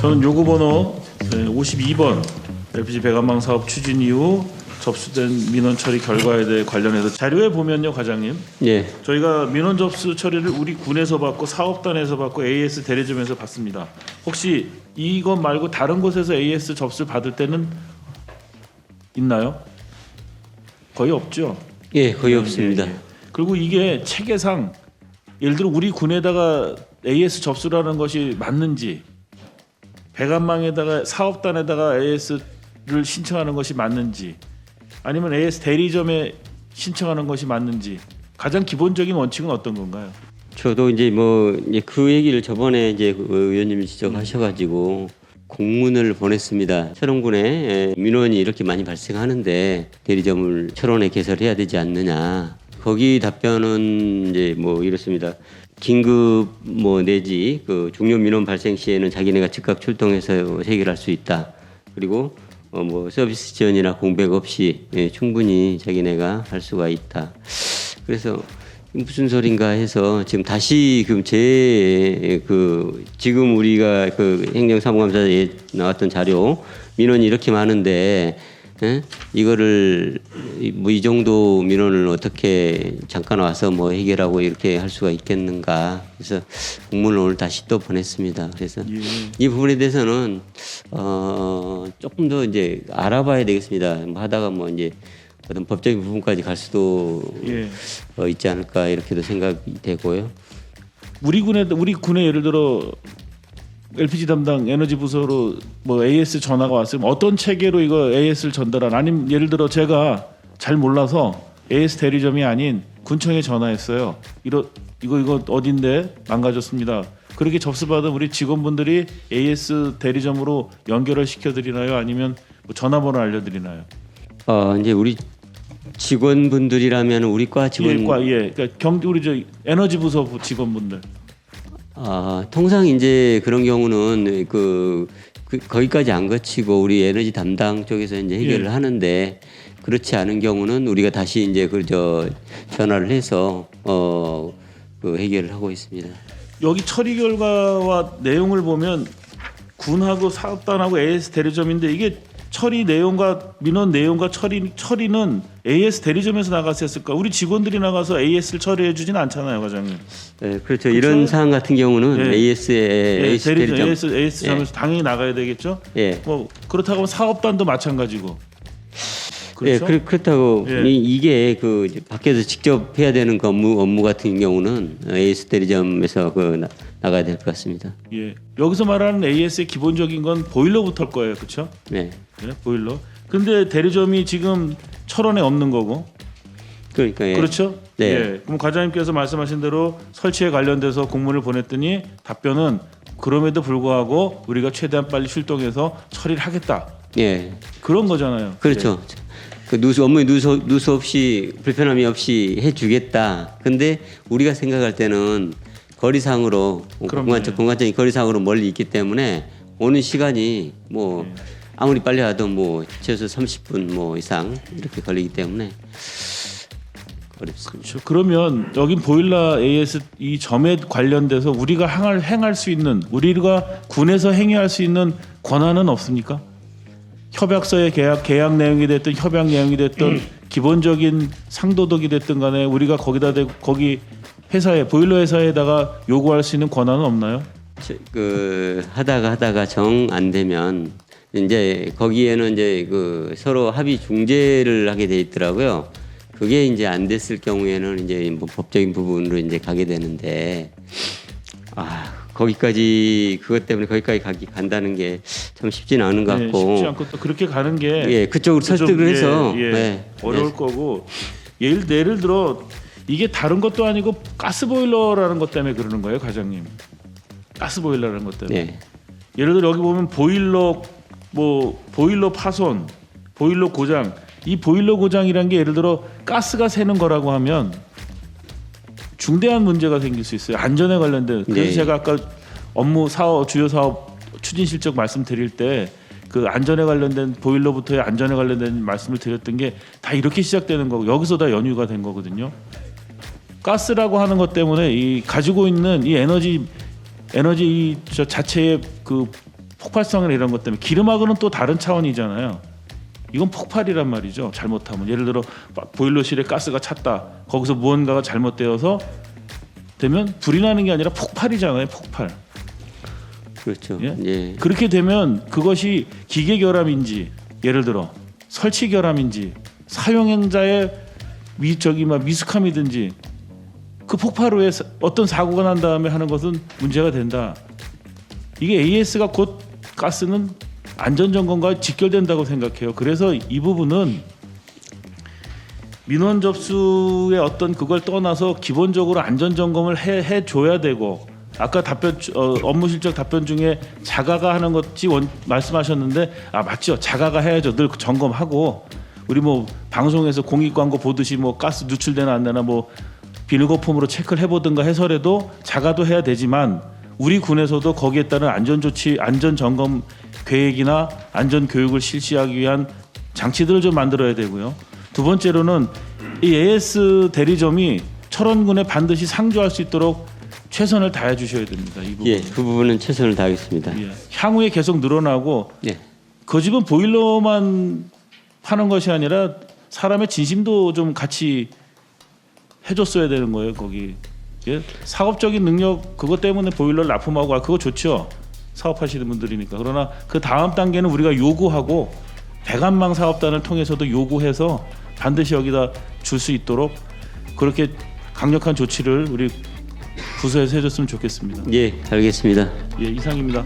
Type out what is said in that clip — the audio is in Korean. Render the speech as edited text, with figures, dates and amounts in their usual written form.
저는 요구 번호 52번 LPG 배관망 사업 추진 이후 접수된 민원 처리 결과에 대해 관련해서 자료에 보면요, 과장님. 예. 저희가 민원 접수 처리를 우리 군에서 받고 사업단에서 받고 AS 대리점에서 받습니다. 혹시 이것 말고 다른 곳에서 AS 접수를 받을 때는 있나요? 거의 없죠. 예, 거의 없습니다. 그리고 이게 체계상 예를 들어 우리 군에다가 AS 접수라는 것이 맞는지, 배관망에다가 사업단에다가 AS를 신청하는 것이 맞는지, 아니면 AS 대리점에 신청하는 것이 맞는지, 가장 기본적인 원칙은 어떤 건가요? 저도 이제 그 얘기를 저번에 이제 그 의원님이 지적하셔가지고 공문을 보냈습니다. 철원군에 민원이 이렇게 많이 발생하는데 대리점을 철원에 개설해야 되지 않느냐. 거기 답변은 이제 이렇습니다. 긴급 내지 그 중요 민원 발생 시에는 자기네가 즉각 출동해서 해결할 수 있다. 그리고 서비스 지원이나 공백 없이 충분히 자기네가 할 수가 있다. 그래서 무슨 소린가 해서 지금 다시 지금 우리가 그 행정사무감사에 나왔던 자료 민원이 이렇게 많은데 이거를 이 정도 민원을 어떻게 잠깐 와서 해결하고 이렇게 할 수가 있겠는가. 그래서 공문을 오늘 다시 또 보냈습니다. 그래서 이 부분에 대해서는 조금 더 이제 알아봐야 되겠습니다. 하다가 이제 어떤 법적인 부분까지 갈 수도 있지 않을까 이렇게도 생각이 되고요. 우리 군에 예를 들어 LPG 담당 에너지 부서로 AS 전화가 왔으면 어떤 체계로 이거 AS를 전달하나, 아니면 예를 들어 제가 잘 몰라서 AS 대리점이 아닌 군청에 전화했어요. 이거 어딘데 망가졌습니다. 그렇게 접수받은 우리 직원분들이 AS 대리점으로 연결을 시켜드리나요? 아니면 전화번호 알려드리나요? 이제 우리 직원분들이라면 우리 과 직원 그러니까 우리 저 에너지 부서 직원분들. 통상 이제 그런 경우는 거기까지 안 거치고 우리 에너지 담당 쪽에서 이제 해결을 하는데, 그렇지 않은 경우는 우리가 다시 이제 전화를 해서 해결을 하고 있습니다. 여기 처리 결과와 내용을 보면 군하고 사업단하고 AS 대리점인데, 이게 처리 내용과 민원 내용과 처리는 AS 대리점에서 나가서 했을까? 우리 직원들이 나가서 AS를 처리해 주진 않잖아요, 과장님. 네, 그렇죠. 이런 사안 같은 경우는 AS 대리점, AS 점에서 당연히 나가야 되겠죠. 그렇다고 하면 사업단도 마찬가지고. 그렇죠? 그렇다고 이게 밖에서 직접 해야 되는 업무 같은 경우는 AS 대리점에서 나가야 될 것 같습니다. 여기서 말하는 AS의 기본적인 건 보일러부터일 거예요, 그렇죠? 네. 보일러. 근데 대리점이 지금 철원에 없는 거고. 그러니까 그렇죠? 네. 그럼 과장님께서 말씀하신 대로 설치에 관련돼서 공문을 보냈더니 답변은 그럼에도 불구하고 우리가 최대한 빨리 출동해서 처리를 하겠다. 그런 거잖아요. 그렇죠. 업무에 누수 없이 불편함이 없이 해주겠다. 근데 우리가 생각할 때는 거리상으로 공간적인 거리상으로 멀리 있기 때문에 오는 시간이 아무리 빨리 와도 최소 30분 이상 이렇게 걸리기 때문에 어렵습니다. 그렇죠. 그러면 여긴 보일러 AS 이 점에 관련돼서 우리가 행할 수 있는, 우리가 군에서 행위할 수 있는 권한은 없습니까? 협약서의 계약 내용이 됐든 협약 내용이 됐든 기본적인 상도덕이 됐든 간에 우리가 거기 회사에 보일러 회사에다가 요구할 수 있는 권한은 없나요? 하다가 정 안 되면 이제 거기에는 이제 서로 합의 중재를 하게 돼 있더라고요. 그게 이제 안 됐을 경우에는 이제 법적인 부분으로 이제 가게 되는데, 그것 때문에 거기까지 간다는 게 참 쉽지는 않은 것 같고. 쉽지 않고 또 그렇게 가는 게 그쪽으로 설득을 해서 어려울 거고. 예를 들어 이게 다른 것도 아니고 가스 보일러라는 것 때문에 그러는 거예요, 과장님. 가스 보일러라는 것 때문에. 예를 들어 여기 보면 보일러 파손, 보일러 고장. 이 보일러 고장이란 게 예를 들어 가스가 새는 거라고 하면 중대한 문제가 생길 수 있어요. 안전에 관련된. 그래서 제가 아까 주요 사업 추진 실적 말씀드릴 때 안전에 관련된 보일러부터의 안전에 관련된 말씀을 드렸던 게 다 이렇게 시작되는 거고, 여기서 다 연유가 된 거거든요. 가스라고 하는 것 때문에 이 가지고 있는 이 에너지 자체의 폭발성이나 이런 것 때문에 기름하고는 또 다른 차원이잖아요. 이건 폭발이란 말이죠. 잘못하면 예를 들어 보일러실에 가스가 찼다. 거기서 무언가가 잘못되어서 되면 불이 나는 게 아니라 폭발이잖아요. 폭발. 그렇죠. 예? 예. 그렇게 되면 그것이 기계 결함인지 예를 들어 설치 결함인지 사용자의 미숙함이든지 그 폭발 후에 어떤 사고가 난 다음에 하는 것은 문제가 된다. 이게 AS가 곧 가스는 안전점검과 직결된다고 생각해요. 그래서 이 부분은 민원 접수의 어떤 그걸 떠나서 기본적으로 안전점검을 해줘야 되고 아까 업무 실적 답변 중에 자가가 하는 것이 말씀하셨는데 맞죠. 자가가 해야죠. 늘 점검하고 우리 뭐 방송에서 공익 광고 보듯이 뭐 가스 누출되나 안 되나 뭐 비닐 거품으로 체크를 해보든가 해서라도 자가도 해야 되지만 우리 군에서도 거기에 따른 안전조치, 안전점검 계획이나 안전교육을 실시하기 위한 장치들을 좀 만들어야 되고요. 두 번째로는 이 AS 대리점이 철원군에 반드시 상주할 수 있도록 최선을 다해 주셔야 됩니다. 이 부분. 예, 그 부분은 최선을 다하겠습니다. 예. 향후에 계속 늘어나고 예. 그 집은 보일러만 파는 것이 아니라 사람의 진심도 좀 같이 해줬어야 되는 거예요. 거기 예? 사업적인 능력 그것 때문에 보일러를 납품하고 그거 좋죠. 사업하시는 분들이니까. 그러나 그 다음 단계는 우리가 요구하고 대관망 사업단을 통해서도 요구해서 반드시 여기다 줄 수 있도록 그렇게 강력한 조치를 우리 부서에서 해줬으면 좋겠습니다. 예, 알겠습니다. 예, 이상입니다.